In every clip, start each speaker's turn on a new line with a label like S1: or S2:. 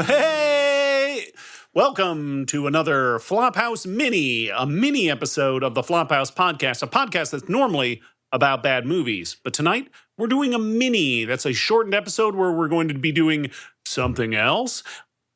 S1: Hey! Welcome to another Flophouse Mini, a mini episode of the Flophouse Podcast, a podcast that's normally about bad movies. But tonight, we're doing a mini. That's a shortened episode where we're going to be doing something else.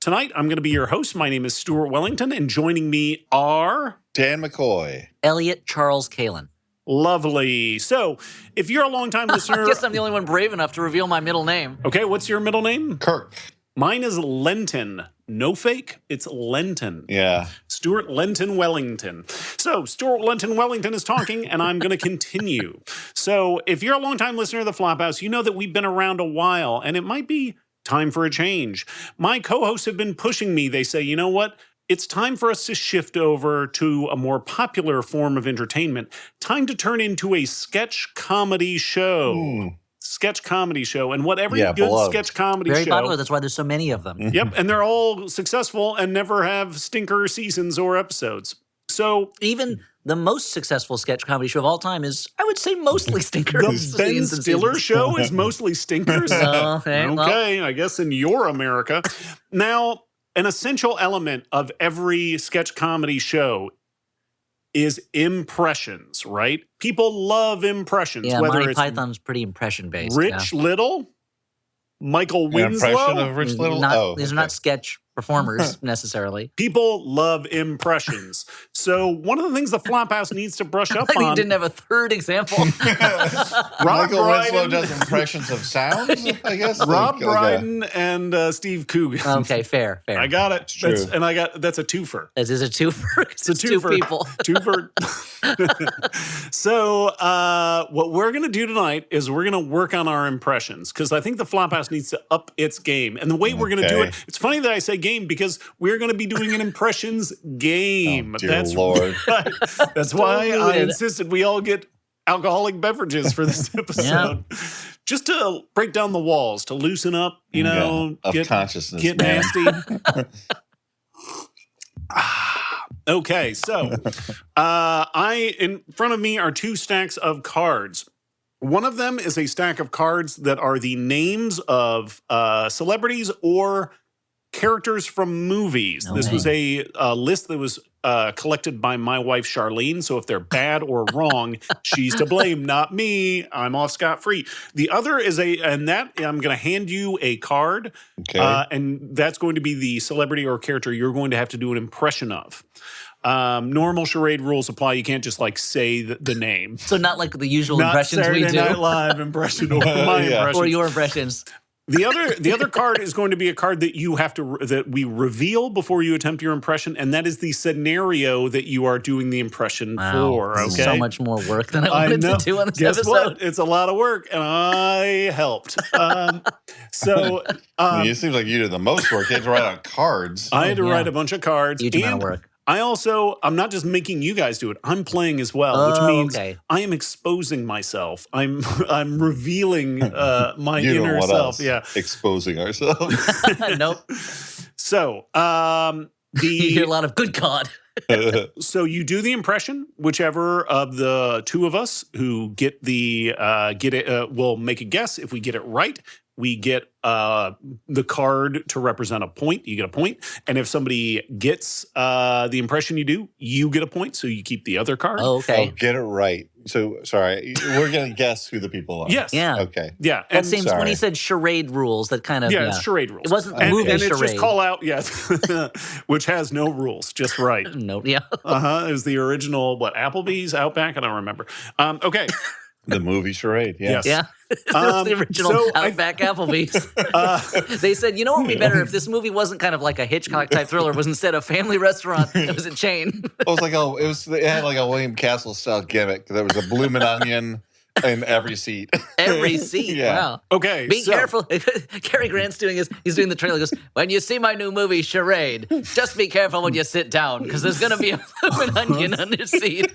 S1: Tonight, I'm going to be your host. My name is Stuart Wellington, and joining me are...
S2: Dan McCoy.
S3: Elliott Charles Kalin.
S1: Lovely. So, if you're a longtime listener...
S3: I guess I'm the only one brave enough to reveal my middle name.
S1: Okay, what's your middle name?
S2: Kirk.
S1: Mine is Lenton. No fake, it's Lenton.
S2: Yeah.
S1: Stuart Lenton Wellington. So, Stuart Lenton Wellington is talking, and I'm going to continue. So, if you're a longtime listener of the Flophouse, you know that we've been around a while, and it might be time for a change. My co-hosts have been pushing me. They say, you know what? It's time for us to shift over to a more popular form of entertainment. Time to turn into a sketch comedy show. Sketch comedy show. And what every good sketch comedy
S3: Very
S1: show...
S3: popular. That's why there's so many of them.
S1: Yep, and they're all successful and never have stinker seasons or episodes. So
S3: even the most successful sketch comedy show of all time is, I would say, mostly stinkers.
S1: The Ben Stiller show is mostly stinkers?
S3: Okay,
S1: I guess in your America. Now, an essential element of every sketch comedy show is impressions, right? People love impressions.
S3: Yeah,
S1: whether
S3: Monty
S1: it's
S3: Python's pretty impression-based.
S1: Rich Little, Michael Winslow.
S2: Impression of Rich Little?
S3: These are not sketch performers, necessarily.
S1: People love impressions. So one of the things the Flophouse needs to brush up
S3: You
S1: on...
S3: didn't have a third example.
S2: Michael Winslow does impressions of sounds, I guess.
S1: Rob Brydon and Steve Coogan.
S3: Okay, fair.
S1: I got it.
S2: True.
S1: That's a twofer.
S3: This is a twofer.
S1: It's a
S3: two
S1: twofer.
S3: people.
S1: Twofer. So what we're going to do tonight is we're going to work on our impressions because I think the Flophouse needs to up its game. And the way we're going to do it, it's funny that I say game because we're going to be doing an impressions game.
S2: Oh, dear Lord.
S1: Right. That's why I insisted we all get alcoholic beverages for this episode. Just to break down the walls, to loosen up,
S2: of consciousness,
S1: get nasty. Okay, so in front of me are two stacks of cards. One of them is a stack of cards that are the names of celebrities or characters from movies. This was a list that was collected by my wife, Charlene. So if they're bad or wrong, she's to blame, not me. I'm off scot-free. The other is I'm going to hand you a card.
S2: Okay.
S1: And that's going to be the celebrity or character you're going to have to do an impression of. Normal charade rules apply. You can't just say the name.
S3: So not like the usual
S1: not
S3: impressions
S1: Saturday
S3: we do.
S1: Night Live impression or my impressions.
S3: Or your impressions.
S1: The other card is going to be a card that you have to that we reveal before you attempt your impression, and that is the scenario that you are doing the impression for. Okay,
S3: this is so much more work than I wanted to do on this
S1: Guess
S3: episode.
S1: what? It's a lot of work, and I helped.
S2: It seems like you did the most work. You had to write on cards.
S1: I had to write a bunch of cards.
S3: Huge amount of work.
S1: I'm not just making you guys do it. I'm playing as well, which means I am exposing myself. I'm revealing my inner self.
S2: Else?
S1: Yeah,
S2: exposing ourselves.
S3: Nope.
S1: So
S3: you hear a lot of good God.
S1: So you do the impression. Whichever of the two of us who get it will make a guess. If we get it right, we get the card to represent a point. You get a point. And if somebody gets the impression you do, you get a point. So you keep the other card.
S3: Oh, okay.
S2: Oh, get it right. So, sorry, we're going to guess who the people are.
S1: Yes.
S3: Yeah.
S2: Okay.
S1: Yeah.
S3: That seems, when he said charade rules, that kind of...
S1: Yeah, it's charade rules.
S3: It wasn't
S1: and
S3: movie charade.
S1: it's just call out, which has no rules, just right.
S3: No, yeah.
S1: It was the original, Applebee's, Outback? I don't remember. Okay.
S2: The movie charade,
S1: Yes.
S3: Yeah. That was the original Outback Applebee's. They said, what would be better if this movie wasn't kind of like a Hitchcock-type thriller, was instead a family restaurant. It was a chain.
S2: It had like a William Castle-style gimmick. There was a bloomin' onion in every seat.
S3: Every seat,
S2: Yeah.
S3: wow.
S1: Okay,
S3: Be careful. Cary Grant's he's doing the trailer. He goes, when you see my new movie, Charade, just be careful when you sit down, because there's going to be a bloomin' onion on your seat.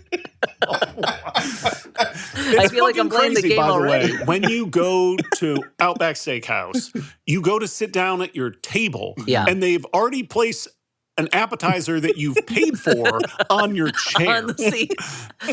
S3: I feel like I'm playing the game already.
S1: When you go to Outback Steakhouse, you go to sit down at your table, and they've already placed an appetizer that you've paid for on your chair.
S3: On the seat.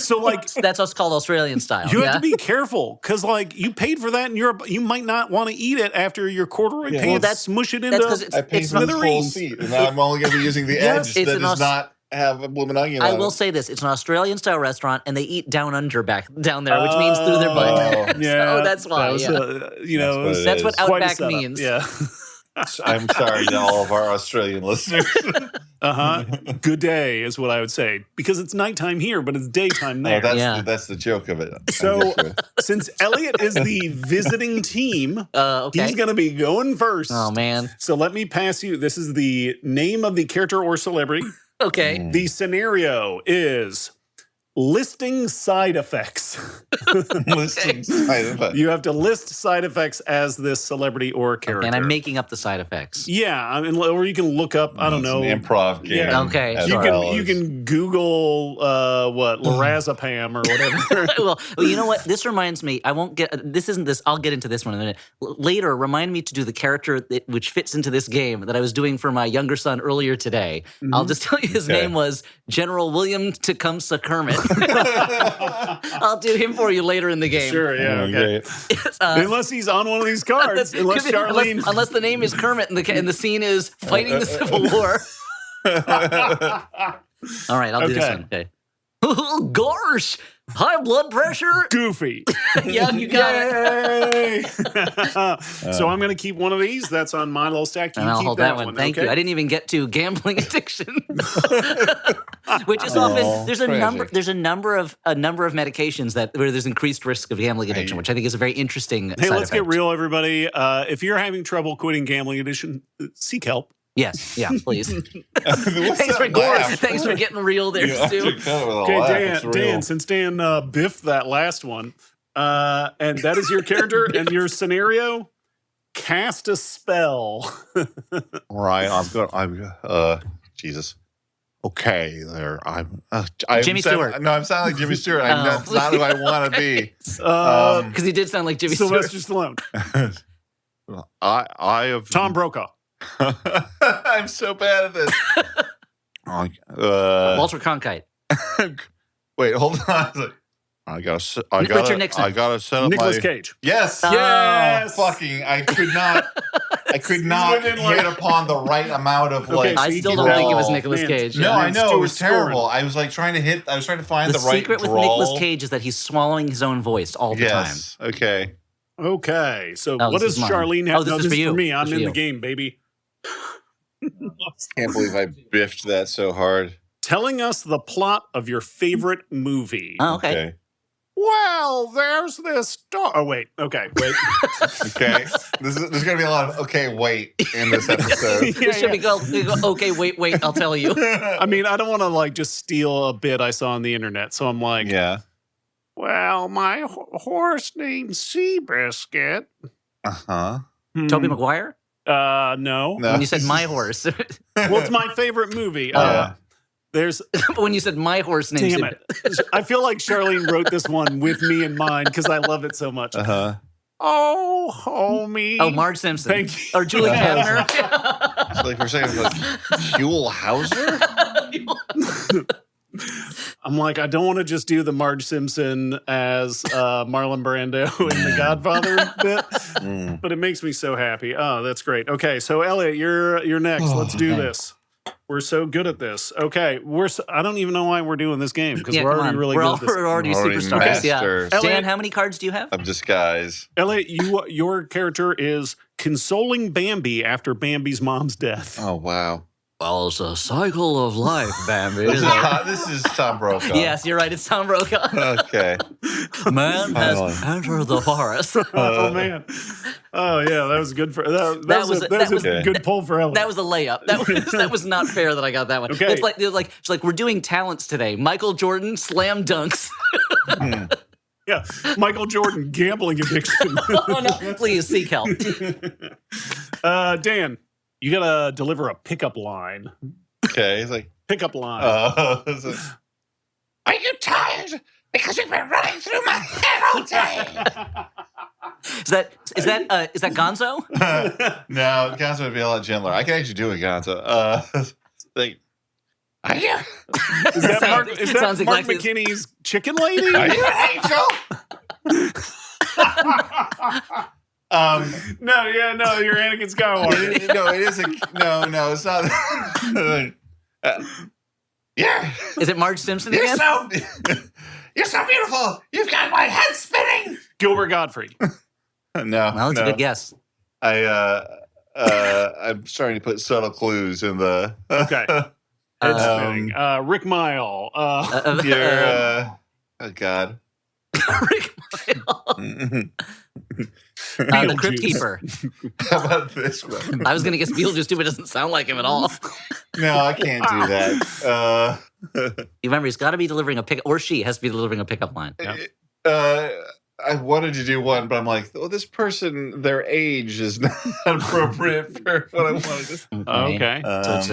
S1: So like
S3: That's what's called Australian style.
S1: you have to be careful because like you paid for that and you might not want to eat it after your corduroy pants smush it into.
S3: That's 'cause
S2: I paid for the whole seat, and now I'm only going to be using the edge that does not have a blooming onion on it.
S3: I will say this: it's an Australian style restaurant, and they eat down under down there, which means through their butt.
S1: Yeah,
S3: so that's why.
S1: That's
S3: what Outback means.
S1: Yeah.
S2: I'm sorry to all of our Australian listeners.
S1: Good day is what I would say because it's nighttime here, but it's daytime there.
S2: That's the joke of it.
S1: So since Elliott is the visiting team, he's going to be going first.
S3: Oh man!
S1: So let me pass you. This is the name of the character or celebrity.
S3: Okay.
S1: The scenario is listing side effects.
S2: Listing side effects.
S1: You have to list side effects as this celebrity or character.
S3: And I'm making up the side effects.
S1: Yeah, I mean, or you can look up. I don't know.
S2: An improv game.
S1: Yeah.
S3: Okay.
S1: You can Google lorazepam or whatever.
S3: well, you know what? This reminds me. I won't get. This isn't this. I'll get into this one in a minute. Later, remind me to do the character which fits into this game that I was doing for my younger son earlier today. Mm-hmm. I'll just tell you his name was General William Tecumseh Kermit. I'll do him for you later in the game.
S1: Sure, yeah, okay. Unless he's on one of these cards.
S3: Unless the name is Kermit and the scene is fighting the Civil War. All right, I'll do this one. Okay. Gosh! High blood pressure.
S1: Goofy.
S3: Yeah, you got it.
S1: So I'm going to keep one of these. That's on my little stack. You
S3: and I'll
S1: keep
S3: hold that one. Thank you. I didn't even get to gambling addiction, which is often there's a number of medications where there's increased risk of gambling addiction, which I think is a very interesting.
S1: Hey, let's get real, everybody. If you're having trouble quitting gambling addiction, seek help.
S3: Yes, yeah, please. Thanks for getting real there, Stu.
S1: Okay, Dan, since Dan biffed that last one, and that is your character and your scenario, cast a spell.
S2: I'm Jesus. Okay, there. I'm
S3: Jimmy Stewart.
S2: No, I'm sounding like Jimmy Stewart. That's not who I want to be.
S3: Because he did sound like Jimmy
S1: Sylvester
S3: Stewart.
S1: Stallone.
S2: I have
S1: Tom Brokaw.
S2: I'm so bad at this.
S3: Walter Cronkite.
S2: Wait, hold on. I gotta set up
S1: Nicolas Cage.
S2: Yes.
S1: Yes.
S2: Fucking. I could not hit upon the right amount of like.
S3: I still don't think it was Nicolas Cage.
S2: No, I know it was terrible. I was like trying to find the right.
S3: The secret with Nicolas Cage is that he's swallowing his own voice all the time.
S2: Yes. Okay.
S1: Okay. So what does Charlene have?
S3: This is for me.
S1: I'm in the game, baby.
S2: Can't believe I biffed that so hard.
S1: Telling us the plot of your favorite movie.
S3: Oh, okay.
S1: Well, there's this dog. Oh, wait. Okay, wait.
S2: Okay. There's going to be a lot of wait in this episode.
S3: This should be go, okay, wait, I'll tell you.
S1: I mean, I don't want to like just steal a bit I saw on the internet. So I'm like, well, my horse named Seabiscuit.
S2: Uh-huh.
S3: Tobey Maguire?
S1: No.
S3: When you said my horse.
S1: Well, it's my favorite movie. There's
S3: when you said my horse named.
S1: Damn it! I feel like Charlene wrote this one with me in mind because I love it so much. Oh, homie.
S3: Oh, Marge Simpson.
S1: Thank you.
S3: Or Julie Kavner.
S2: It's like we're saying Huell Hauser.
S1: I'm like, I don't want to just do the Marge Simpson as Marlon Brando in The Godfather bit, but it makes me so happy. Oh, that's great. Okay, so Elliott, you're next. Let's do this. We're so good at this. Okay, I don't even know why we're doing this game because we're already really good at this.
S3: We're already superstars.
S2: Masters.
S3: Yeah.
S1: Elliott,
S3: Dan, how many cards do you have?
S2: I'm disguise.
S1: Elliott, your character is consoling Bambi after Bambi's mom's death.
S2: Oh, wow.
S3: Well, it's a cycle of life, Bambi.
S2: This is Tom Brokaw.
S3: Yes, you're right. It's Tom Brokaw.
S2: Okay.
S3: Man has entered the forest.
S1: Oh, man. Oh, yeah. That was good for that was a good pull for Elliott.
S3: That was a layup. That was not fair that I got that one.
S1: Okay.
S3: It's like we're doing talents today. Michael Jordan slam dunks.
S1: Yeah, Michael Jordan gambling addiction.
S3: Oh no! Please seek help.
S1: Dan, you gotta deliver a pickup line.
S2: Okay, he's like
S1: pickup line.
S2: Are you tired? Because you've been running through my head all day.
S3: Is that Gonzo?
S2: No, Gonzo would be a lot gentler. I can actually do a Gonzo. Like, are you?
S1: Is that Mark, is that
S3: Sounds
S1: Mark
S3: exactly
S1: McKinney's chicken lady?
S2: Are you an angel?
S1: No, you're Anakin Skywalker.
S2: No, it is a no, it's not. Yeah,
S3: Is it Marge Simpson
S2: you're
S3: again?
S2: you're so beautiful. You've got my head spinning.
S1: Gilbert Godfrey.
S2: No,
S3: Well, that's a good guess.
S2: I'm starting to put subtle clues in the.
S1: Okay. Head spinning. Rick Mile.
S2: You're. Oh God.
S3: Rick Mile. The Crypt Keeper.
S2: How about this one?
S3: I was going to guess Beetlejuice too, but it doesn't sound like him at all.
S2: No, I can't do that.
S3: You remember, he's got to be delivering a pick, or she has to be delivering a pickup line.
S2: I wanted to do one, but I'm like, oh, this person, their age is not appropriate for what I wanted to.
S1: Okay.
S3: So it's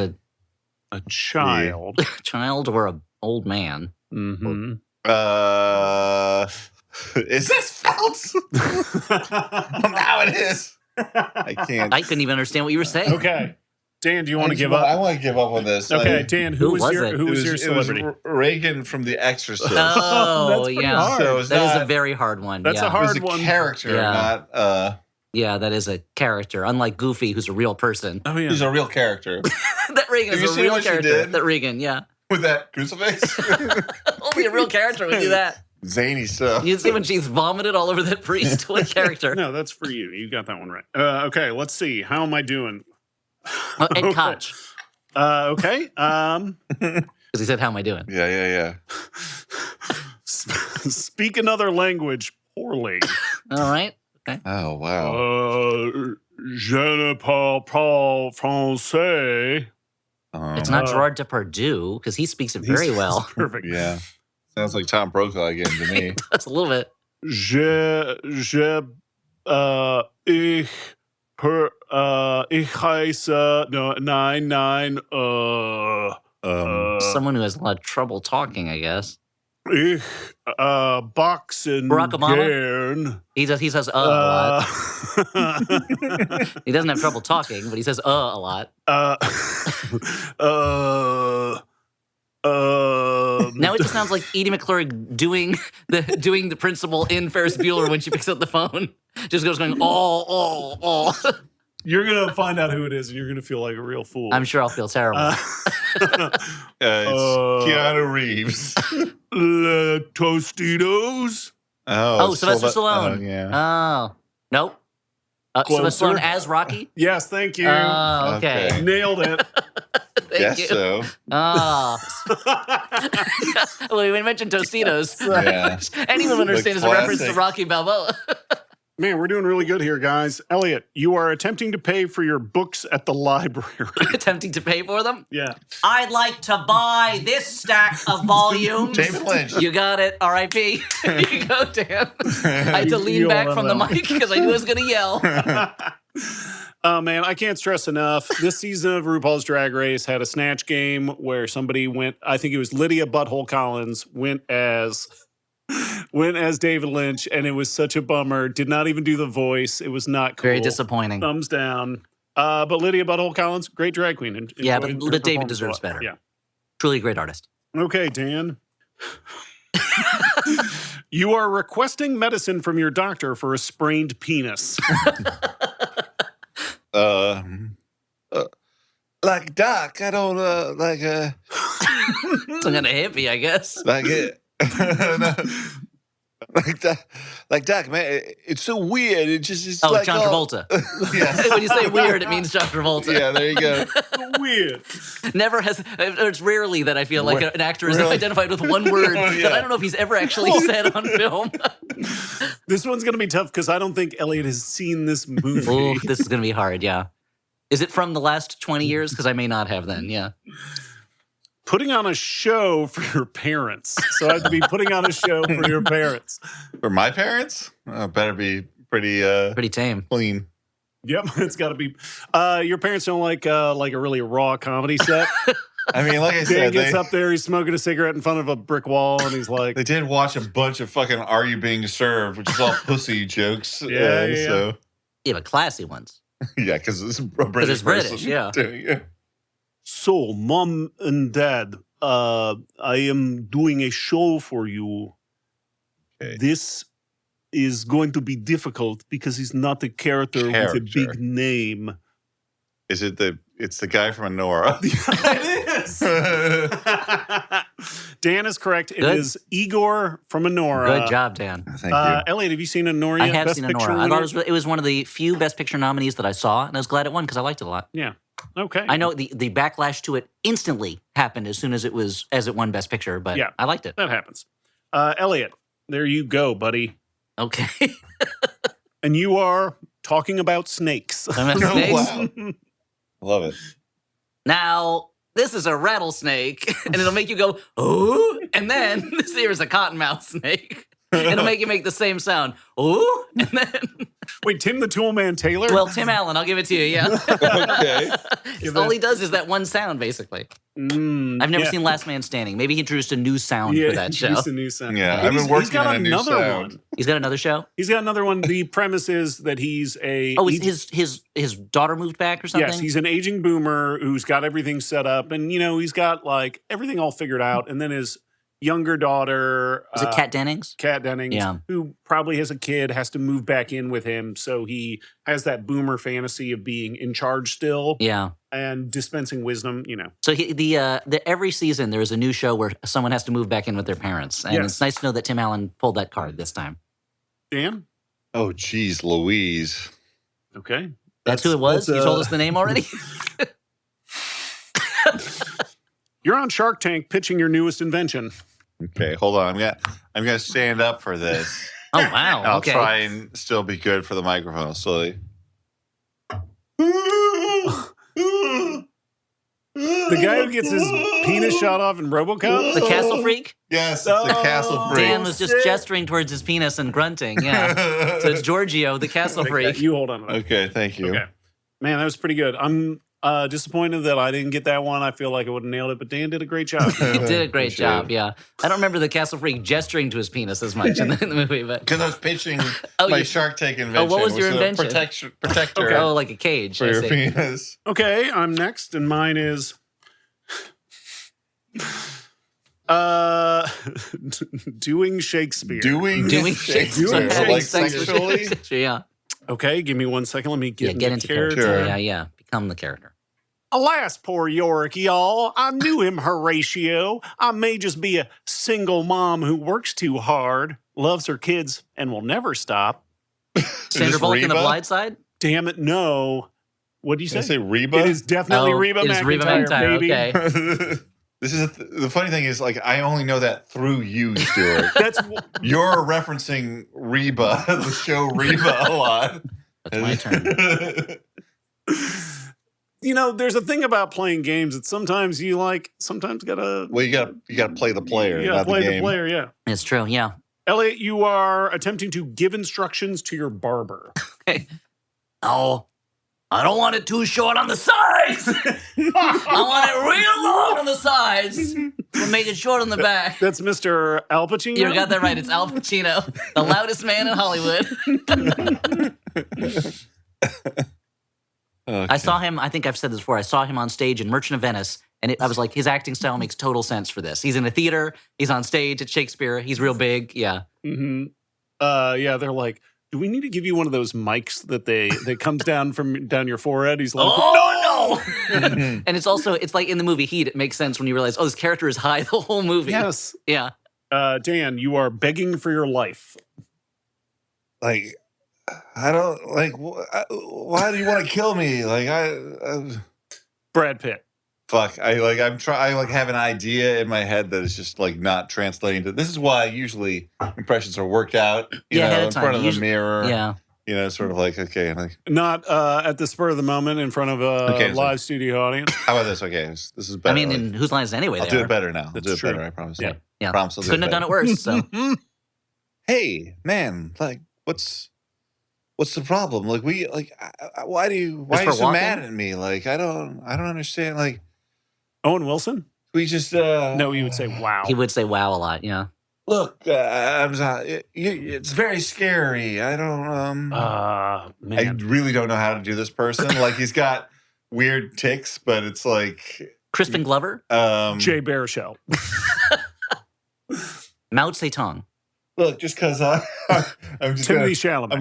S1: A child.
S3: a child or an old man.
S1: Mm-hmm.
S2: Is this Phelps? Now it is. I can't.
S3: I couldn't even understand what you were saying.
S1: Okay. Dan, do you want to give up?
S2: I want to give up on this.
S1: Okay,
S2: Like,
S1: Dan,
S3: Who
S1: who was
S3: was
S1: your
S3: it?
S1: celebrity?
S2: It was Reagan from The Exorcist.
S3: Oh,
S1: That's pretty
S3: yeah.
S1: hard.
S2: So it's
S3: That is
S2: not,
S3: a very hard one.
S1: That's
S3: yeah.
S1: a hard
S2: it was a
S1: one.
S2: character,
S3: Yeah.
S2: not
S3: Yeah, that is a character. Unlike Goofy, who's a real person.
S1: Oh yeah.
S2: he's a real character.
S3: That Reagan
S2: Have you
S3: is a
S2: seen
S3: real
S2: what she
S3: character.
S2: did?
S3: That Reagan, yeah.
S2: With that crucifix.
S3: Only a real character would do that.
S2: Zany stuff.
S3: You see when she's vomited all over that priest? What character?
S1: No, that's for you. You got that one right. Okay, let's see. How am I doing?
S3: Oh, Ed
S1: Okay.
S3: Koch.
S1: Okay.
S3: Because he said, how am I doing?
S2: Yeah.
S1: Speak another language poorly.
S3: All right.
S2: Oh, wow.
S1: Je ne parle pas français.
S3: It's not Gerard Depardieu, because he speaks it very well.
S1: Perfect.
S2: Yeah. Sounds like Tom Brokaw again to me.
S3: That's a little bit.
S1: Ich heiße, nein,
S3: Someone who has a lot of trouble talking, I guess.
S1: ich boxen
S3: Barack Obama?
S1: gern.
S3: He says a lot. He doesn't have trouble talking, but he says a lot. Now it just sounds like Edie McClurg doing the principal in Ferris Bueller when she picks up the phone. Just goes going, oh.
S1: You're going to find out who it is, and you're going to feel like a real fool.
S3: I'm sure I'll feel terrible.
S2: It's Keanu Reeves.
S1: Tostitos?
S3: Oh, Sylvester Stallone.
S2: yeah.
S3: Oh. Nope. Sylvester Stallone as Rocky?
S1: Yes, thank you.
S3: Oh, okay.
S2: Okay.
S1: Nailed it.
S3: Thank
S2: Guess
S3: you.
S2: so.
S3: Oh. Well, we mentioned Tostitos.
S2: Yeah.
S3: Anyone would understand as a reference to
S2: classic.
S3: Rocky Balboa.
S1: Man, we're doing really good here, guys. Elliot, you are attempting to pay for your books at the library.
S3: Attempting to pay for them.
S1: Yeah.
S3: I'd like to buy this stack of volumes.
S2: David Lynch.
S3: You got it. R.I.P. Here you go, Dan. I had to lean
S1: You
S3: back
S1: all
S3: from the
S1: know.
S3: mic because I knew I was going to yell.
S1: Oh, man, I can't stress enough. This season of RuPaul's Drag Race had a snatch game where somebody went, I think it was Lydia Butthole Collins, went as David Lynch, and it was such a bummer. Did not even do the voice. It was not cool.
S3: Very disappointing.
S1: Thumbs down. But Lydia Butthole Collins, great drag queen.
S3: Yeah,
S1: Enjoyed
S3: but
S1: her
S3: David
S1: performance
S3: deserves
S1: a lot.
S3: better.
S1: Yeah.
S3: Truly a great artist.
S1: Okay, Dan. You are requesting medicine from your doctor for a sprained penis.
S2: Like Doc, I don't like
S3: Some kind of hippie, I guess.
S2: like it. Like Doc, man, it's so weird. It's
S3: Oh,
S2: like
S3: John Travolta.
S2: Yes.
S3: When you say weird, it means John Travolta.
S2: Yeah, there you go.
S1: Weird.
S3: Never has. It's rarely that I feel like an actor is
S2: Really?
S3: identified with one word
S2: Yeah.
S3: that I don't know if he's ever actually said on film.
S1: This one's going to be tough because I don't think Elliot has seen this movie.
S3: Ooh, this is going to be hard. Yeah. Is it from the last 20 years? Because I may not have then. Yeah.
S1: Putting on a show for your parents. So I have to be putting on a show for your parents.
S2: For my parents, better be pretty
S3: Pretty tame.
S2: clean.
S1: Yep, it's got to be. Your parents don't like a really raw comedy set.
S2: I mean, like I
S1: Dan
S2: said,
S1: gets up there, he's smoking a cigarette in front of a brick wall, and he's like,
S2: they did watch a bunch of fucking "Are You Being Served," which is all pussy jokes.
S1: Yeah.
S2: So
S3: Yeah, but classy ones.
S2: yeah, because it's a British
S3: it's British,
S2: person
S3: yeah.
S2: doing it.
S1: So, Mom and Dad, I am doing a show for you.
S2: Okay.
S1: This is going to be difficult because he's not a character with a big name.
S2: Is it it's the guy from Anora?
S1: It is. Dan is correct. It
S3: Good.
S1: is Igor from Anora.
S3: Good job, Dan.
S2: Thank you.
S1: Elliot, have you seen Anora
S3: I
S1: yet?
S3: have
S1: Best
S3: seen
S1: Picture
S3: Anora. I
S1: winner?
S3: thought it was one of the few Best Picture nominees that I saw, and I was glad it won because I liked it a lot.
S1: Yeah. Okay.
S3: I know the backlash to it instantly happened as soon as it won Best Picture, but
S1: Yeah.
S3: I liked it.
S1: That happens. Elliot, there you go, buddy.
S3: Okay.
S1: And you are talking about snakes.
S3: I'm at
S2: Oh,
S3: snakes.
S2: wow. Love it.
S3: Now, this is a rattlesnake, and it'll make you go, ooh, and then this here is a cottonmouth snake. It'll make you make the same sound, ooh, and then,
S1: Wait, Tim the Toolman Taylor?
S3: well, Tim Allen, I'll give it to you, yeah.
S2: Okay.
S3: All he does is that one sound, basically. I've never
S1: yeah.
S3: seen Last Man Standing. Maybe he introduced a new sound
S1: Yeah,
S3: for that
S1: he
S3: show.
S1: used a new sound.
S2: Yeah,
S1: But
S2: I've been
S1: he's
S2: working
S1: got
S2: on a new
S1: another
S2: sound.
S1: one.
S3: He's got another show?
S1: He's got another one. The premise is that he's a
S3: Oh, his daughter moved back or something?
S1: yes, he's an aging boomer who's got everything set up, and he's got like everything all figured out. And then his younger daughter,
S3: Is it Kat Dennings?
S1: Kat Dennings,
S3: Yeah.
S1: who probably has a kid, has to move back in with him. So he has that boomer fantasy of being in charge still
S3: Yeah.
S1: and dispensing wisdom.
S3: So every season there is a new show where someone has to move back in with their parents, and
S1: Yes.
S3: it's nice to know that Tim Allen pulled that card this time.
S1: Dan,
S2: Oh, geez, Louise.
S1: okay,
S3: That's who it was. You told us the name already.
S1: You're on Shark Tank pitching your newest invention.
S2: Okay, hold on. I'm gonna stand up for this.
S3: Oh wow!
S2: I'll
S3: Okay.
S2: try and still be good for the microphone slowly.
S1: The guy who gets his penis shot off in RoboCop.
S3: The Castle Freak.
S2: Yes, it's the Castle Freak.
S3: Dan was just gesturing towards his penis and grunting. Yeah. So it's Giorgio, the Castle Freak.
S1: You hold on to that.
S2: Okay, thank you.
S1: Okay. Man, that was pretty good. I'm disappointed that I didn't get that one. I feel like I would have nailed it, but Dan did a great job.
S3: He did a great
S2: Appreciate
S3: job.
S2: it.
S3: Yeah. I don't remember the Castle Freak gesturing to his penis as much in the movie, but
S2: Because I was pitching
S3: Oh,
S2: my
S3: you-
S2: Shark Tank invention.
S3: what was your
S2: a
S3: invention?
S2: Protector
S3: oh, like a cage.
S2: for
S3: I
S2: your
S3: see.
S2: penis.
S1: Okay, I'm next, and mine is doing Shakespeare.
S2: Doing
S3: Shakespeare.
S1: Doing
S2: like
S1: Shakespeare.
S2: sexually.
S3: Yeah.
S1: Okay, give me 1 second. Let me get
S3: Get into character.
S2: Sure.
S3: Yeah. Become the character.
S1: Alas, poor Yorick, y'all. I knew him, Horatio. I may just be a single mom who works too hard, loves her kids, and will never stop.
S3: Sandra
S2: this
S3: Bullock in The
S2: Reba?
S3: Blind Side?
S1: Damn it, no. What do you
S2: Did I
S1: say?
S2: say Reba?
S1: It is definitely
S3: Oh,
S1: Reba
S3: it is
S1: McEntire,
S3: Reba McEntire,
S1: baby.
S3: okay.
S2: This is the funny thing is, like, I only know that through you, Stuart.
S1: That's
S2: You're referencing Reba, the show Reba, a lot.
S3: That's my turn.
S1: there's a thing about playing games that sometimes you sometimes gotta
S2: Well, you gotta play the player,
S1: you gotta
S2: not
S1: play
S2: the
S1: the
S2: game.
S1: player, yeah.
S3: It's true, yeah.
S1: Elliot, you are attempting to give instructions to your barber.
S3: Oh, I don't want it too short on the sides. I want it real long on the sides. We'll make it short on the back.
S1: That's Mr. Al Pacino.
S3: You got that right. It's Al Pacino, the loudest man in Hollywood.
S2: Okay.
S3: I saw him, I think I've said this before, I saw him on stage in Merchant of Venice, and I was like, his acting style makes total sense for this. He's in a theater, he's on stage at Shakespeare, he's real big, yeah.
S1: Mm-hmm. Yeah, they're like, do we need to give you one of those mics that comes down from down your forehead? He's like,
S3: Oh, no! And it's like in the movie Heat, it makes sense when you realize, oh, this character is high the whole movie.
S1: yes.
S3: Yeah.
S1: Dan, you are begging for your life.
S2: Like, I don't like. Why do you want to kill me? Like,
S1: Brad Pitt.
S2: fuck. I have an idea in my head that is just like not translating to. This is why usually impressions are worked out. You
S3: Yeah,
S2: know,
S3: ahead of
S2: in
S3: time.
S2: front of the
S3: Usually-
S2: mirror.
S3: Yeah.
S2: You know, sort of like, okay, I'm like,
S1: Not at the spur of the moment in front of a
S2: Okay, so-
S1: live studio audience.
S2: how about this? Okay, this is better.
S3: I mean,
S2: like,
S3: in Whose Line Is It Anyway?
S2: I'll
S3: They
S2: do
S3: are.
S2: it better now. I'll
S1: That's
S2: do it
S1: true.
S2: better. I promise.
S1: Yeah.
S3: Yeah.
S2: Promise I'll do
S3: Couldn't
S2: it
S3: have done
S2: better.
S3: it worse. So
S2: Hey, man, like, what's the problem? Like, why are you
S3: for
S2: so mad
S3: walking?
S2: at me? Like, I don't understand. Like,
S1: Owen Wilson?
S2: we just
S1: No, you would say wow.
S3: he would say wow a lot. Yeah.
S2: look. It's very scary. I don't. I
S1: Man.
S2: really don't know how to do this person. Like, he's got weird tics, but it's like
S3: Crispin Glover?
S1: Jay Baruchel.
S3: Mao Zedong.
S2: Look, just because I'm just
S1: Timothy
S2: gonna,
S1: Chalamet.
S2: I'm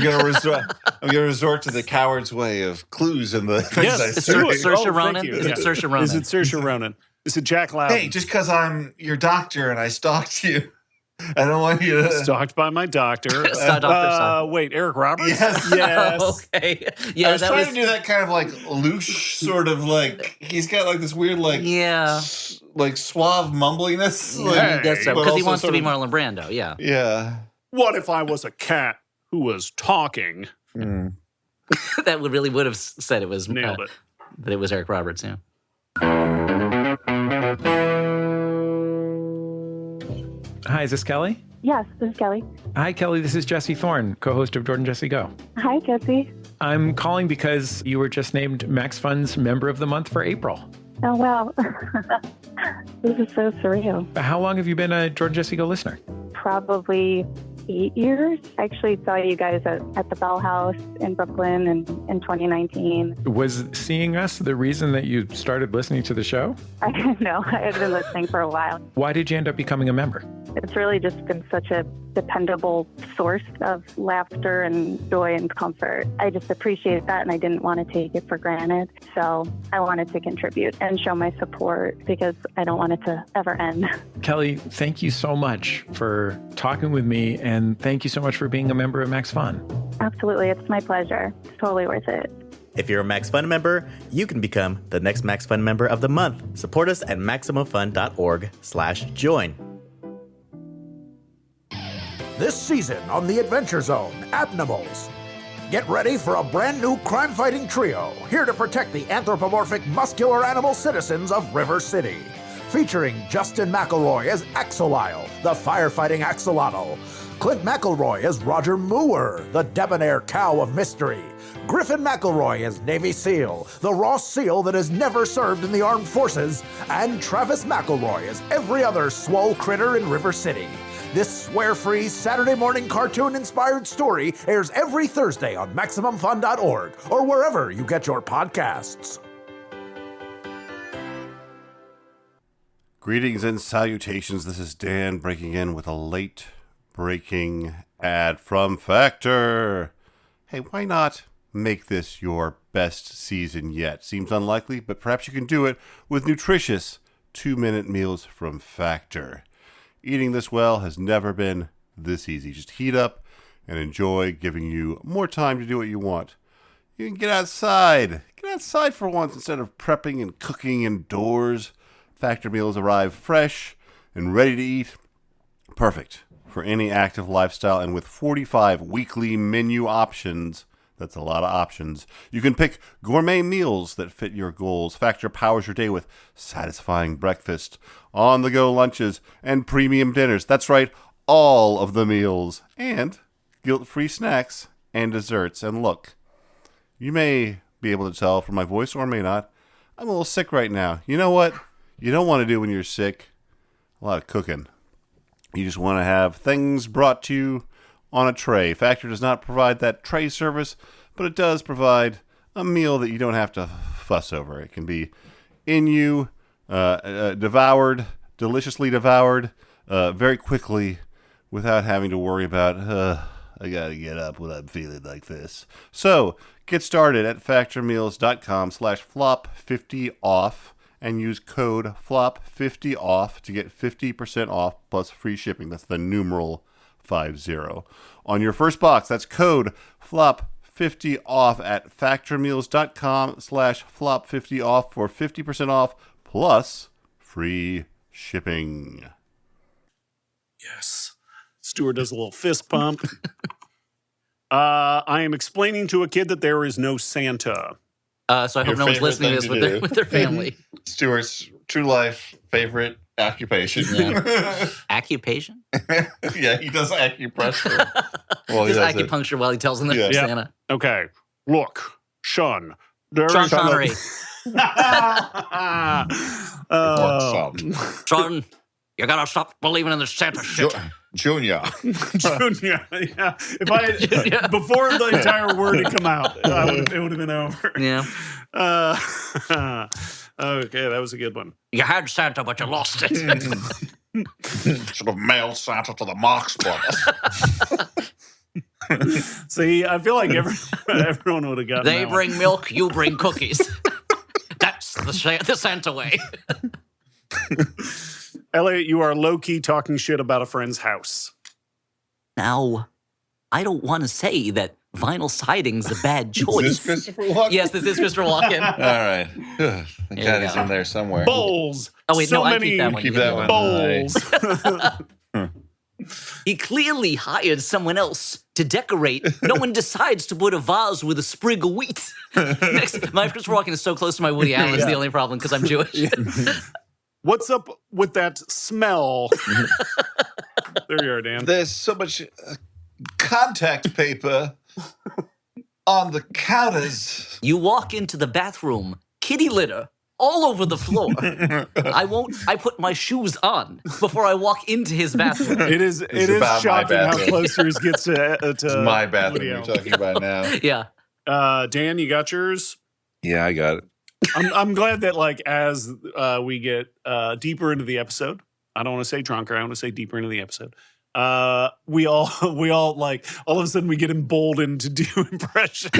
S2: gonna resort to the coward's way of clues in the things
S1: Yes,
S2: I
S3: Is
S2: say.
S3: it
S1: do it.
S3: Saoirse
S1: Oh,
S3: Ronan?
S1: thank you.
S3: Is it
S1: Yeah.
S3: Saoirse Ronan?
S1: Is it Saoirse Ronan? Is it Jack Loudon?
S2: Hey, just because I'm your doctor and I stalked you, I don't want you to.
S1: Stalked by my doctor.
S3: Star Doctor Star.
S1: Wait, Eric Roberts?
S2: Yes.
S1: Yes.
S3: Okay.
S2: I
S3: Yeah,
S2: was
S3: that
S2: trying
S3: was.
S2: to do that kind of like loose, sort of like he's got like this weird like
S3: Yeah.
S2: like suave mumbliness.
S3: Yeah,
S2: Like,
S3: I guess so.
S2: but
S3: Because he
S2: also
S3: wants to
S2: sort
S3: be
S2: of-
S3: Marlon Brando. Yeah.
S2: Yeah.
S1: What if I was a cat who was talking?
S3: That would have said it was
S1: Nailed it.
S3: that it was Eric Roberts. Yeah.
S4: Hi, is this Kelly?
S5: Yes, this is Kelly.
S4: Hi, Kelly. This is Jesse Thorne, co-host of Jordan Jesse Go.
S5: Hi, Jesse.
S4: I'm calling because you were just named Max Fun's Member of the Month for April.
S5: Oh, wow. This is so surreal.
S4: How long have you been a Jordan Jesse Go listener?
S5: Probably 8 years. I actually saw you guys at the Bell House in Brooklyn in 2019.
S4: Was seeing us the reason that you started listening to the show?
S5: I didn't know. I had been listening for a while.
S4: Why did you end up becoming a member?
S5: It's really just been such a dependable source of laughter and joy and comfort. I just appreciate that, and I didn't want to take it for granted. So I wanted to contribute and show my support because I don't want it to ever end.
S4: Kelly, thank you so much for talking with me, and thank you so much for being a member of Max Fun.
S5: Absolutely. It's my pleasure. It's totally worth it.
S6: If you're a Max Fun member, you can become the next Max Fun member of the month. Support us at MaximumFun.org/join.
S7: This season on the Adventure Zone, Abnimals. Get ready for a brand new crime-fighting trio, here to protect the anthropomorphic muscular animal citizens of River City. Featuring Justin McElroy as Axolile, the firefighting axolotl. Clint McElroy as Roger Moorer, the debonair cow of mystery. Griffin McElroy as Navy SEAL, the raw seal that has never served in the armed forces. And Travis McElroy as every other swole critter in River City. This swear-free Saturday morning cartoon-inspired story airs every Thursday on MaximumFun.org or wherever you get your podcasts.
S8: Greetings and salutations. This is Dan breaking in with a late-breaking ad from Factor. Hey, why not make this your best season yet? Seems unlikely, but perhaps you can do it with nutritious 2-minute meals from Factor. Eating this well has never been this easy. Just heat up and enjoy, giving you more time to do what you want. You can get outside. Get outside for once instead of prepping and cooking indoors. Factor meals arrive fresh and ready to eat. Perfect for any active lifestyle, and with 45 weekly menu options, that's a lot of options, you can pick gourmet meals that fit your goals. Factor powers your day with satisfying breakfast, on-the-go lunches, and premium dinners. That's right, all of the meals, and guilt-free snacks and desserts. And look, you may be able to tell from my voice, or may not, I'm a little sick right now. You know what you don't want to do when you're sick? A lot of cooking. You just want to have things brought to you on a tray. Factor does not provide that tray service, but it does provide a meal that you don't have to fuss over. It can be in you, devoured, deliciously devoured, very quickly, without having to worry about, I gotta get up when I'm feeling like this. So, get started at factormeals.com/flop50off and use code FLOP50OFF to get 50% off plus free shipping. That's the numeral 50. On your first box, that's code FLOP50OFF at factormeals.com/flop50off for 50% off plus free shipping.
S1: Yes. Stuart does a little fist pump. I am explaining to a kid that there is no Santa.
S3: So I hope
S2: Your
S3: no one's
S2: favorite
S3: listening to
S2: thing
S3: this
S2: to do.
S3: with their family.
S2: Stuart's true life favorite occupation.
S3: Occupation?
S2: Yeah, he does acupressure. Well, he
S3: Just
S2: does it.
S3: acupuncture while he tells them that
S2: Yeah.
S3: they're
S1: Yep.
S3: Santa.
S1: Okay. Look, Sean. There
S3: Sean
S1: is no-
S3: Connery.
S1: Oh.
S3: Sean, you gotta stop believing in this Santa shit.
S2: Junior.
S1: Junior. Yeah. If I had,
S3: Junior.
S1: before the entire word had come out, it would have been over.
S3: Yeah.
S1: Okay, that was a good one.
S3: You had Santa, but you lost it.
S2: Should have mailed Santa to the Marx Brothers.
S1: See, I feel like everyone would have gotten
S3: They
S1: that one.
S3: bring milk, you bring cookies. That's the Santa way.
S1: Elliot, you are low-key talking shit about a friend's house.
S3: Now, I don't want to say that vinyl siding's a bad
S2: Is
S3: choice.
S2: this Christopher Walken?
S3: Yes, this is Christopher Walken.
S2: All right. Thank
S3: you
S2: God he's
S3: go.
S2: in there somewhere.
S1: Bowls.
S3: Oh, wait,
S1: so
S3: no, I
S1: many
S3: keep that one.
S2: Keep
S3: You
S2: that
S3: get
S2: one.
S1: bowls.
S3: He clearly hired someone else to decorate. No one decides to put a vase with a sprig of wheat. Next, my Christopher Walken is so close to my Woody Allen is the only problem because I'm Jewish.
S1: What's up with that smell? There you are, Dan.
S2: There's so much contact paper on the counters.
S3: You walk into the bathroom, kitty litter all over the floor. I put my shoes on before I walk into his bathroom.
S1: It is
S2: about my
S1: shocking how
S2: bathroom.
S1: close yours gets to
S2: It's my bathroom
S1: Woody
S2: you're
S1: Allen.
S2: talking about now.
S3: Yeah.
S1: Dan, you got yours?
S2: Yeah, I got it.
S1: I'm glad that like as we get deeper into the episode, I don't want to say drunker, I want to say deeper into the episode. We all like all of a sudden we get emboldened to do impressions.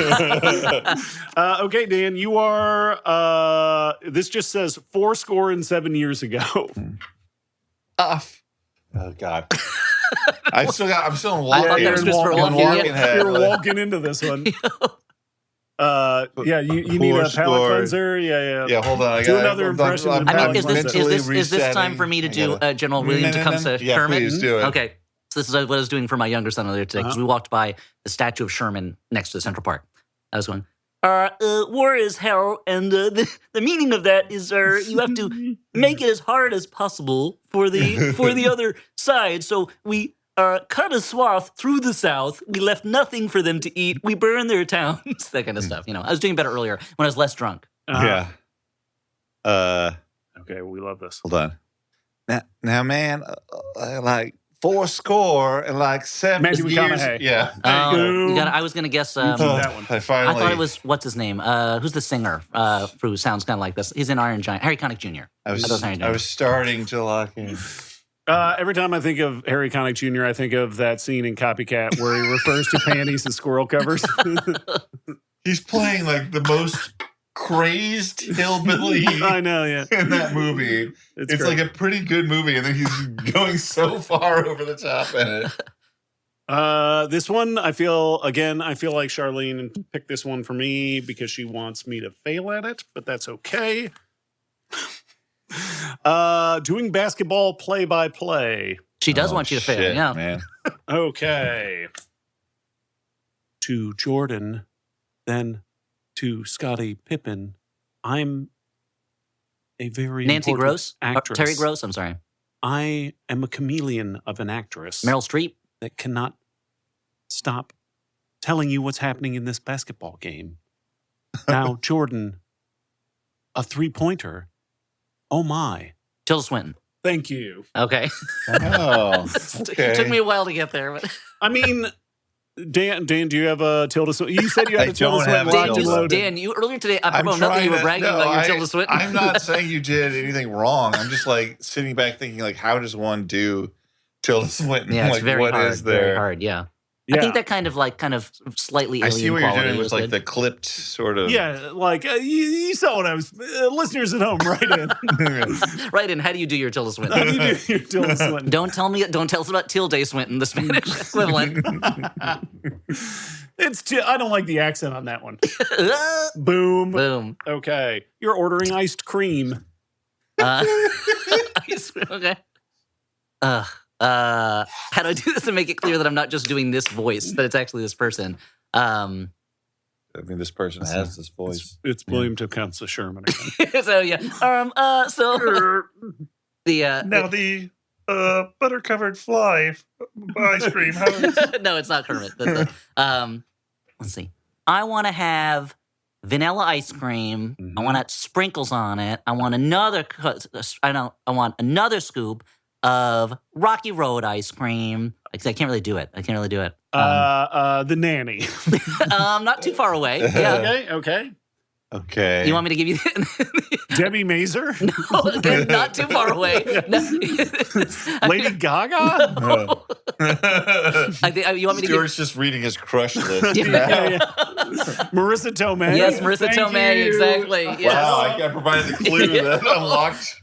S1: Okay, Dan, you are. This just says 7 years ago.
S2: Oh God. I'm still in
S3: I thought
S2: Walken.
S3: that was just for
S2: Walken
S3: Walken,
S2: head.
S1: You're walking into this one. Yeah, you need a palate
S2: Fourscore.
S1: cleanser. Yeah.
S2: Yeah, hold on.
S1: Do another impression of
S3: I mean,
S1: palate
S3: is this
S1: cleanser.
S3: time for me to do General William Tecumseh
S2: Yeah,
S3: Sherman?
S2: please do it.
S3: Okay. So this is what I was doing for my younger son earlier today because we walked by the statue of Sherman next to Central Park. I was going, war is hell, and the meaning of that is you have to make it as hard as possible for the other side. So we cut a swath through the South. We left nothing for them to eat. We burned their towns. That kind of stuff. I was doing better earlier when I was less drunk.
S2: Yeah.
S1: Okay, we love this.
S2: Hold on. Now, man, like 7
S1: Matthew
S2: years.
S1: McConaughey.
S2: Yeah.
S3: I was going to guess.
S1: that one.
S2: I finally.
S3: I thought it was what's his name? Who's the singer? Who sounds kind of like this? He's in Iron Giant. Harry Connick Jr.
S2: I
S3: thought it was Harry Giant.
S2: was starting to lock in.
S1: Every time I think of Harry Connick Jr., I think of that scene in Copycat where he refers to panties as squirrel covers.
S2: He's playing like the most crazed hillbilly
S1: I know, yeah.
S2: in that movie. It's
S1: great.
S2: like a pretty good movie, and then he's going so far over the top in it.
S1: This one, I feel like Charlene picked this one for me because she wants me to fail at it, but that's okay. Doing basketball play-by-play.
S3: She does want you to fail.
S2: Shit,
S3: Yeah.
S2: man.
S1: Okay. To Jordan, then to Scottie Pippen. I'm a very
S3: Nancy
S1: important
S3: Gross?
S1: actress.
S3: Terry Gross? I'm sorry.
S1: I am a chameleon of an actress
S3: Meryl Streep?
S1: that cannot stop telling you what's happening in this basketball game. Now, Jordan, a three-pointer. Oh my.
S3: Tilda Swinton.
S1: Thank you.
S3: Okay.
S2: Oh, okay.
S3: Took me a while to get there. But
S1: I mean, Dan, do you have a Tilda Swinton? You said you had
S2: I
S1: a Tilda
S2: don't have
S1: Swinton
S2: a
S1: locked and
S2: Tilda.
S1: loaded.
S3: Dan, you earlier today, I
S2: I'm
S3: promoted nothing. You were bragging about your Tilda Swinton.
S2: I'm not saying you did anything wrong. I'm just like sitting back thinking, like, how does one do Tilda Swinton?
S3: Yeah, it's
S2: like,
S3: very
S2: what
S3: hard.
S2: is there?
S3: Very hard, yeah. I think that kind of slightly
S2: I
S3: alien
S2: see what you're
S3: quality
S2: doing with
S3: is
S2: like
S3: good.
S2: the clipped sort of.
S1: Yeah, like you saw what I was. Listeners at home, right in.
S3: Right, and how do you do your Tilda
S1: How do
S3: Swinton?
S1: you do your Tilda Swinton?
S3: Don't tell us about Tilde Swinton, the Spanish equivalent.
S1: I don't like the accent on that one. Boom.
S3: Boom.
S1: Okay, you're ordering iced cream.
S3: Okay. How do I do this to make it clear that I'm not just doing this voice, that it's actually this person?
S2: I mean, this person has this voice.
S1: It's William Tecumseh Sherman again.
S3: So yeah. So the
S2: Now the butter-covered fly ice cream. How is...
S3: no, it's not Kermit. That's let's see. I want to have vanilla ice cream. I want sprinkles on it. I want another. I want another scoop of Rocky Road ice cream. I can't really do it.
S1: The nanny.
S3: Not too far away. Yeah.
S1: Okay.
S2: Okay.
S3: You want me to give you
S1: Debbie Mazer?
S3: No, again, not too far away. No.
S1: Lady Gaga?
S2: No.
S3: I think you want me to give
S2: Stuart's just reading his crush list.
S1: Yeah. Marissa Tomei?
S3: Yes, Marissa
S1: Thank
S3: Tomei,
S1: you.
S3: exactly. Yes.
S2: Wow, I provided the clue that unlocked.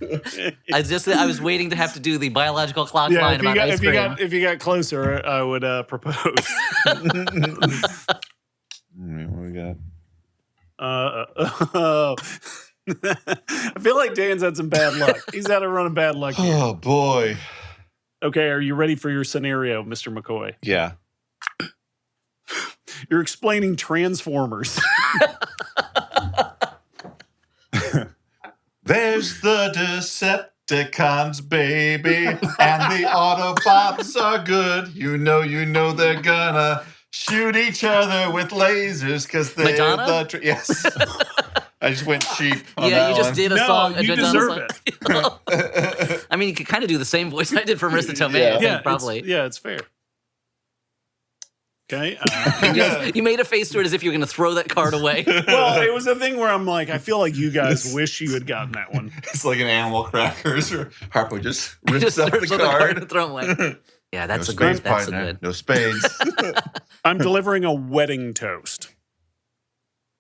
S3: I was waiting to have to do the biological clock
S1: Yeah,
S3: line about ice cream.
S1: if you got closer, I would propose.
S2: What we got?
S1: I feel like Dan's had some bad luck. He's had a run of bad luck here.
S2: Oh boy.
S1: Okay, are you ready for your scenario, Mr. McCoy?
S2: Yeah.
S1: You're explaining Transformers.
S2: There's the Decepticons, baby, and the Autobots are good. You know they're gonna shoot each other with lasers because they're
S3: Madonna?
S2: yes. I just went cheap on
S3: Yeah,
S2: that
S3: you just
S2: one.
S3: did a
S1: No,
S3: song.
S1: you deserve
S3: it. I mean, you could kind of do the same voice I did for Marissa Tomei. I think, probably.
S1: It's fair. Okay.
S3: You made a face to it as if you were going to throw that card away.
S1: Well, it was a thing where I'm like, I feel like you guys wish you had gotten that one.
S2: It's like an Animal Crackers or Harpo just rips
S3: Just
S2: up the
S3: rips up
S2: card.
S3: and throw them away. Yeah, that's
S2: No
S3: a good.
S2: spades,
S3: That's a
S2: partner.
S3: good.
S2: No spades.
S1: I'm delivering a wedding toast.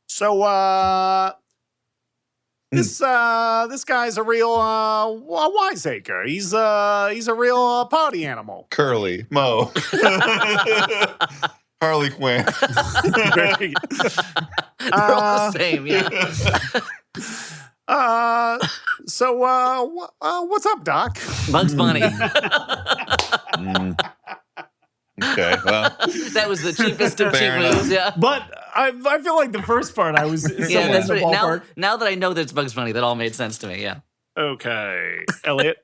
S1: So, this guy's a real wiseacre. He's a real party animal.
S2: Curly. Mo. Harley Quinn.
S3: They're all the same. Yeah.
S1: So what's up, Doc?
S3: Bugs Bunny.
S2: Okay, well.
S3: That was the cheapest of cheap
S2: Fair enough.
S3: moves. Yeah.
S1: But I feel like the first part I was
S3: Yeah, that's
S1: in
S3: right.
S1: the
S3: Now,
S1: ballpark.
S3: now that I know that it's Bugs Bunny, that all made sense to me. Yeah.
S1: Okay, Elliot.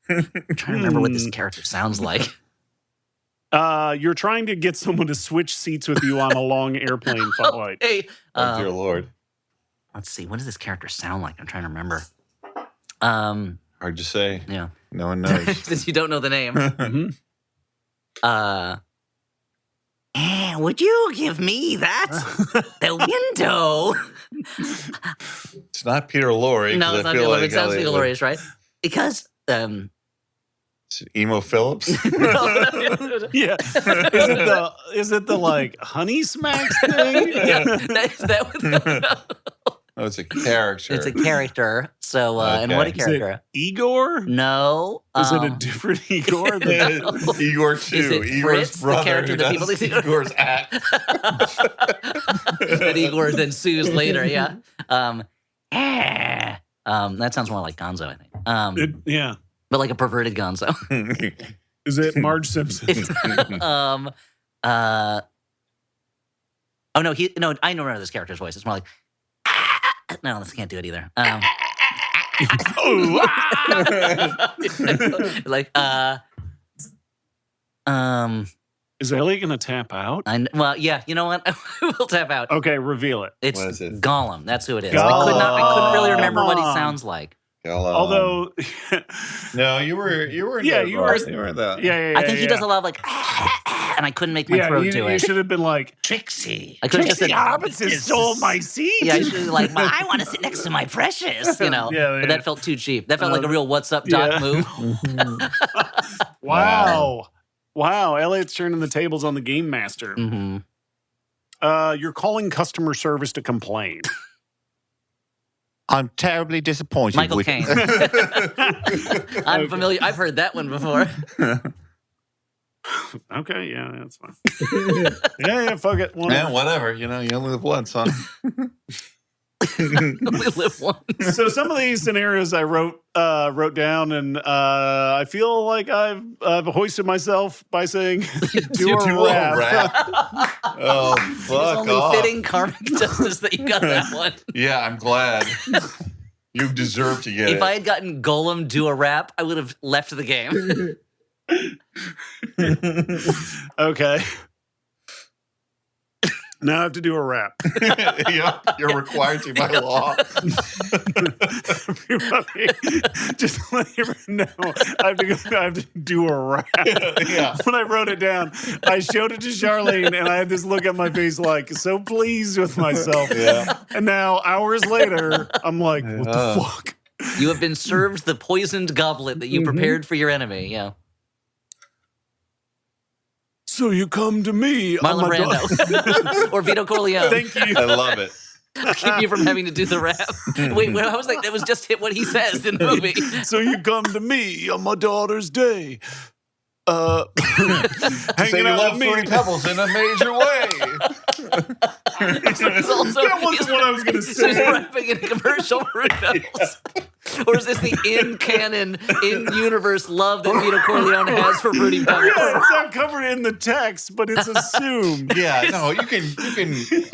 S3: I'm trying to remember what this character sounds like.
S1: You're trying to get someone to switch seats with you on a long airplane flight.
S3: Hey,
S2: Oh, dear Lord.
S3: let's see. What does this character sound like? I'm trying to remember.
S2: Hard to say.
S3: Yeah.
S2: No one knows.
S3: Since you don't know the name.
S1: Mhm.
S3: Would you give me that? The window.
S2: It's not Peter Lorre.
S3: No,
S2: 'cause
S3: it's
S2: I
S3: not
S2: feel
S3: Peter
S2: like
S3: It sounds
S2: Elliot
S3: Peter
S2: would-
S3: Lorre, right? Because
S2: It's Emo Phillips.
S1: Yeah. Is it the like honey smacks thing?
S3: yeah, that was
S2: Oh, it's a character.
S3: it's a character. So and what a
S2: Okay.
S1: Is it
S3: character.
S1: Igor?
S3: No.
S1: Is it a different Igor?
S2: Igor 2.
S3: Is it
S2: Igor's
S3: Fritz, the
S2: brother
S3: character
S2: who
S3: that people
S2: does
S3: think-
S2: Igor's act.
S3: that Igor then sues later? Yeah. That sounds more like Gonzo, I think.
S1: Yeah.
S3: But like a perverted Gonzo.
S1: Is it Marge Simpson?
S3: Oh no, I don't remember this character's voice. It's more like no, this can't do it either. Like
S1: Is Elliot gonna tap out?
S3: well, yeah, you know what? We'll tap out.
S1: Okay, reveal it.
S3: It's
S2: What is it?
S3: Gollum. That's who it is.
S1: Gollum.
S3: I couldn't really remember
S1: Come
S3: what he
S1: on.
S3: sounds like.
S1: Although,
S2: no, you were
S1: Yeah, you were-
S2: that.
S1: yeah,
S3: I think he does a lot of like, and I couldn't make my throat
S1: you,
S3: do
S1: you
S3: it.
S1: should have been like Trixie.
S3: I could have just
S1: Trixie
S3: said,
S1: Robinson stole my seat.
S3: yeah, I should have like, I want to sit next to my precious, you know.
S1: Yeah,
S3: But that felt too cheap. That felt like a real "What's up, Doc"
S1: yeah.
S3: move.
S1: Wow. Elliot's turning the tables on the game master.
S3: hmm
S1: You're calling customer service to complain.
S2: I'm terribly disappointed.
S3: Michael Caine. I'm familiar. I've heard that one before.
S1: Okay, yeah, that's fine. yeah, fuck it.
S2: Man, whatever. You know, you only live once, huh?
S3: We live once.
S1: So some of these scenarios I wrote down, and I feel like I've hoisted myself by saying do a rap.
S2: Oh,
S3: It's
S2: fuck
S3: only
S2: off.
S3: fitting karmic justice that you got that one.
S2: Yeah, I'm glad. You deserve to get
S3: If
S2: it.
S3: I had gotten Golem do a rap, I would have left the game.
S1: Okay. Now I have to do a rap.
S2: Yeah, you're required to by law.
S1: Everybody, just to let everyone know, I have to do a rap.
S2: Yeah.
S1: When I wrote it down, I showed it to Charlene, and I had this look on my face like, so pleased with myself.
S2: Yeah.
S1: And now, hours later, I'm like, what the fuck?
S3: You have been served the poisoned goblet that you prepared for your enemy. Yeah.
S1: So you come to me.
S3: Marlon Brando. Or Vito Corleone.
S1: Thank you.
S2: I love it.
S3: Keep you from having to do the rap. Wait, I was like, that was just hit what he says in the movie.
S1: So you come to me on my daughter's day.
S2: Say
S1: Hanging
S2: you
S1: out
S2: love
S1: with me.
S2: Fruity Pebbles in a major way.
S3: It's also,
S1: That wasn't what I was going to
S3: So he's
S1: say.
S3: rapping in a commercial for Pebbles. Or is this the in-canon, in-universe love that Vito Corleone has for Fruity Pebbles?
S1: Yeah, it's not covered in the text, but it's assumed.
S2: Yeah, no, you can,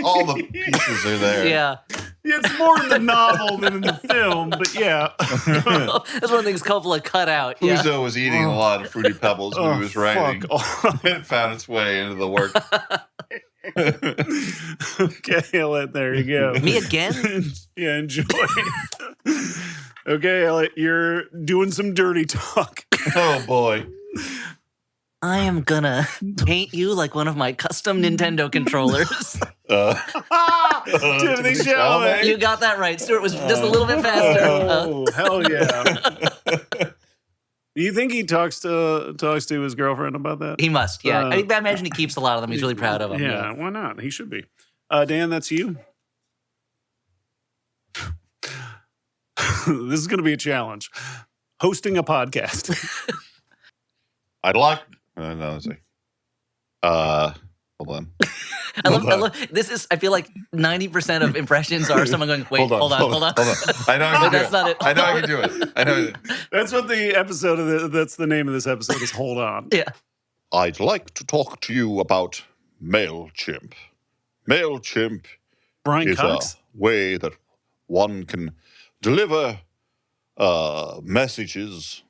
S2: all the pieces are there.
S3: Yeah.
S1: It's more in the novel than in the film, but yeah.
S3: That's one of the things Coppola cut out. Yeah.
S2: Uzo was eating a lot of Fruity Pebbles when he was writing.
S1: Fuck off.
S2: It found its way into the work.
S1: Okay, Elliot, there you go.
S3: Me again?
S1: Yeah, enjoy. Okay, Elliot, you're doing some dirty talk.
S2: Oh, boy.
S3: I am gonna paint you like one of my custom Nintendo controllers.
S1: Timothy Chalamet.
S3: You got that right. Stuart was just a little bit faster.
S1: Oh, hell yeah. Do you think he talks to his girlfriend about that?
S3: He must, yeah. I imagine he keeps a lot of them. He's really proud of them.
S1: Yeah, why not? He should be. Dan, that's you. This is going to be a challenge. Hosting a podcast.
S2: I'd like. No, let's see. Hold on.
S3: I love this is, I feel like 90% of impressions are someone going, wait, hold on.
S2: I know I can do
S3: That's
S2: it.
S3: not it.
S2: I know I can do it. I know.
S1: That's what the episode of that's the name of this episode is. Hold on.
S3: Yeah.
S2: I'd like to talk to you about MailChimp. MailChimp
S1: Brian
S2: is
S1: Cox.
S2: a way that one can deliver messages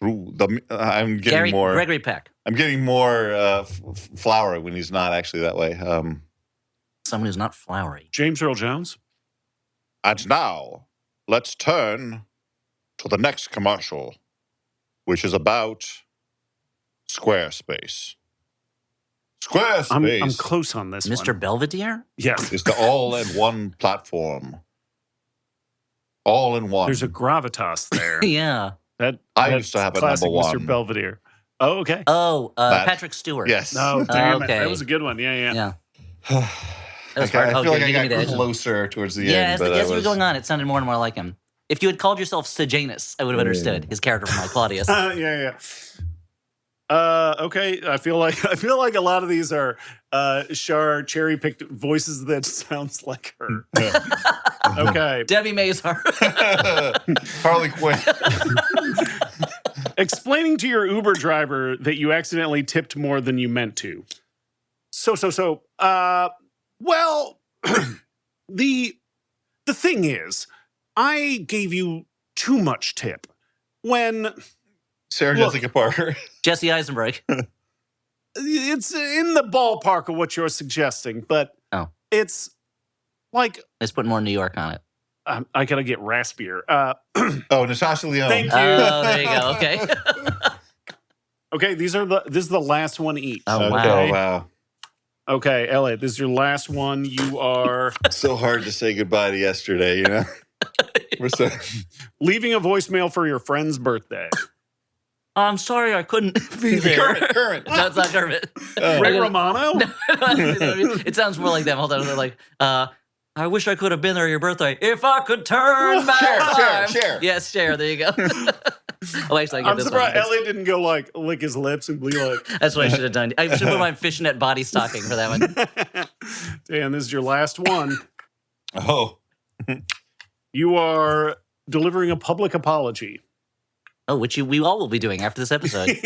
S2: through the. I'm getting more.
S3: Gregory Peck.
S2: I'm getting more flowery when he's not actually that way.
S3: Someone who's not flowery.
S1: James Earl Jones.
S2: And now, let's turn to the next commercial, which is about Squarespace. Squarespace
S1: I'm close on this
S3: Mr.
S1: one.
S3: Belvedere?
S1: Yes.
S2: is the all-in-one platform. All in one.
S1: There's a gravitas there.
S3: Yeah.
S1: That
S2: I
S1: that's
S2: used to have a
S1: classic
S2: number one.
S1: Mr. Belvedere. Oh, okay.
S3: Oh,
S2: That-
S3: Patrick Stewart.
S2: Yes.
S1: No, damn
S3: okay.
S1: it. That was a good one. Yeah.
S3: Yeah. That was
S2: I
S3: hard.
S2: feel like
S3: Okay,
S2: I
S3: you give me
S2: got
S3: the edge.
S2: closer towards the
S3: Yeah,
S2: end.
S3: as
S2: but
S3: the
S2: I
S3: guys were
S2: was-
S3: going on, it sounded more and more like him. If you had called yourself Sejanus, I would have understood his character from Claudius.
S1: Yeah. Okay. I feel like a lot of these are Shar cherry picked voices that sounds like her. Okay.
S3: Debbie Mazar.
S2: Harley Quinn.
S1: Explaining to your Uber driver that you accidentally tipped more than you meant to. Well, the thing is, I gave you too much tip when
S2: Sarah
S1: Look.
S2: Jessica Parker.
S3: Jesse Eisenberg.
S1: it's in the ballpark of what you're suggesting, but
S3: Oh.
S1: it's like
S3: Let's put more New York on it.
S1: I gotta get raspier.
S2: Oh, Natasha Lyonne.
S1: Thank you.
S3: Oh, there you go. Okay.
S1: Okay, this is the last one each.
S3: Oh,
S2: Okay,
S3: wow.
S2: wow.
S1: Okay, Elliot, this is your last one. You are
S2: So hard to say goodbye to yesterday, you know? We're so
S1: leaving a voicemail for your friend's birthday.
S3: I'm sorry I couldn't be there.
S2: current.
S3: No, it's not Kermit.
S1: Ray Romano?
S3: It sounds more like them. Hold on. They're like, I wish I could have been there at your birthday. If I could turn back time.
S2: Cher.
S3: Yes, Cher. There you go. Oh, actually, I get
S1: I'm
S3: this
S1: surprised
S3: one.
S1: Elliot didn't go like lick his lips and be like,
S3: That's what I should have done. I should have put my fishnet body stocking for that one.
S1: damn, this is your last one.
S2: Oh.
S1: You are delivering a public apology.
S3: Oh, which we all will be doing after this episode.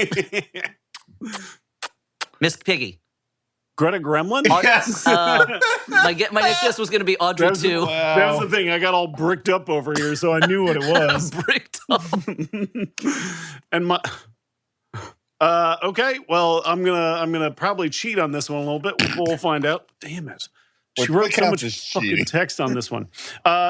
S3: Miss Piggy.
S1: Greta Gremlin?
S2: Yes.
S3: My next guess was going to be Audrey
S1: That was,
S3: 2.
S1: that was the thing. I got all bricked up over here, so I knew what it was.
S3: Bricked up.
S1: And my Okay, well, I'm gonna probably cheat on this one a little bit. We'll find out. Damn it. She wrote so much fucking text on this one.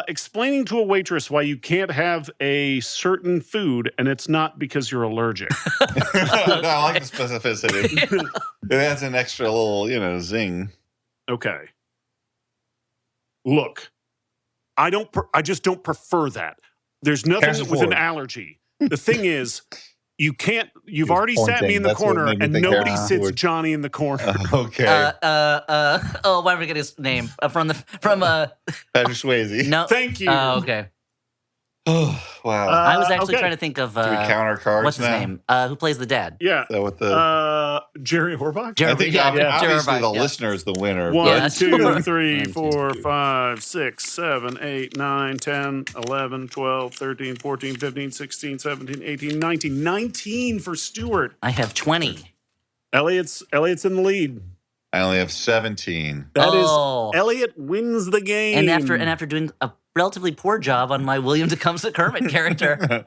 S1: Explaining to a waitress why you can't have a certain food, and it's not because you're allergic.
S2: No, I like the specificity. It adds an extra little, zing.
S1: Okay. Look, I just don't prefer that. There's nothing with an allergy. The thing is, you've already sat me in the corner, and nobody sits Johnny in the corner.
S2: Okay.
S3: Why am I forgetting his name? From
S2: Patrick Swayze.
S3: No.
S1: Thank you.
S3: Oh, okay.
S2: Oh, wow.
S3: I was actually trying to think of
S2: Do we counter cards
S3: what's his name? Who plays the dad?
S1: Yeah.
S2: So with the
S1: Jerry Orbach?
S2: I think obviously the
S3: Orbach,
S2: listener is the winner.
S1: 1, 2, 3, 4, 5, 6, 7, 8, 9, 10, 11, 12, 13, 14, 15, 16, 17, 18, 19. 19 for Stuart.
S3: I have 20.
S1: Elliott's in the lead.
S2: I only have 17.
S1: That is Elliott wins the game.
S3: And after doing a relatively poor job on my William Tecumseh Kermit character.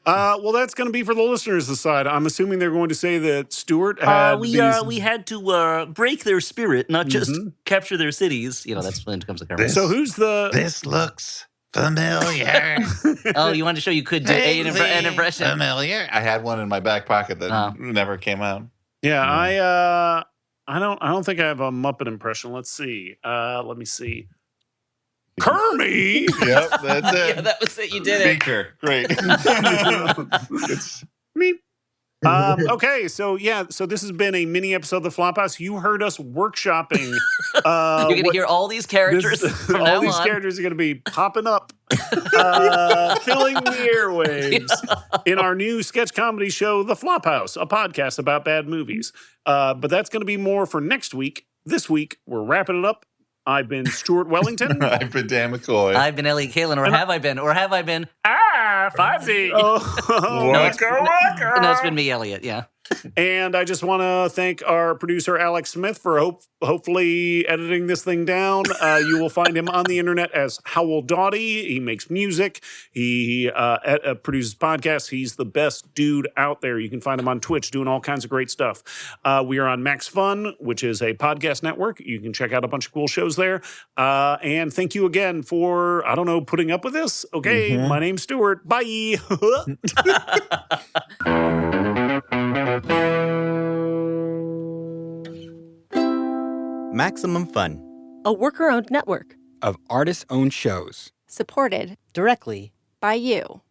S1: Well, that's going to be for the listeners to decide. I'm assuming they're going to say that Stuart had
S3: we had to break their spirit, not just capture their cities. That's William Tecumseh Kermit.
S1: So who's the...
S2: This looks familiar.
S3: Oh, you wanted to show you could do an impression?
S2: Familiar. I had one in my back pocket that never came out.
S1: Yeah, I don't think I have a Muppet impression. Let's see. Let me see. Kermie.
S2: Yep, that's it.
S3: Yeah, that was it. You did
S2: Speaker. Great.
S1: It's me. Okay, so this has been a mini episode of the Flophouse. You heard us workshopping.
S3: You're going to hear all these characters from now
S1: all these
S3: on.
S1: characters are going to be popping up, filling the airwaves in our new sketch comedy show, The Flophouse, a podcast about bad movies. But that's going to be more for next week. This week, we're wrapping it up. I've been Stuart Wellington.
S2: I've been Dan McCoy.
S3: I've been Elliott Kalin, or have I been? Fozzie.
S2: Waka.
S3: No, it's been me, Elliott, yeah.
S1: And I just want to thank our producer, Alex Smith, for hopefully editing this thing down. You will find him on the internet as Howell Doughty. He makes music. He produces podcasts. He's the best dude out there. You can find him on Twitch doing all kinds of great stuff. We are on Max Fun, which is a podcast network. You can check out a bunch of cool shows there. And thank you again for, putting up with this. Okay, My name's Stuart. Bye.
S6: Maximum Fun.
S9: A worker-owned network
S10: of artist-owned shows.
S9: supported
S3: directly
S9: by you.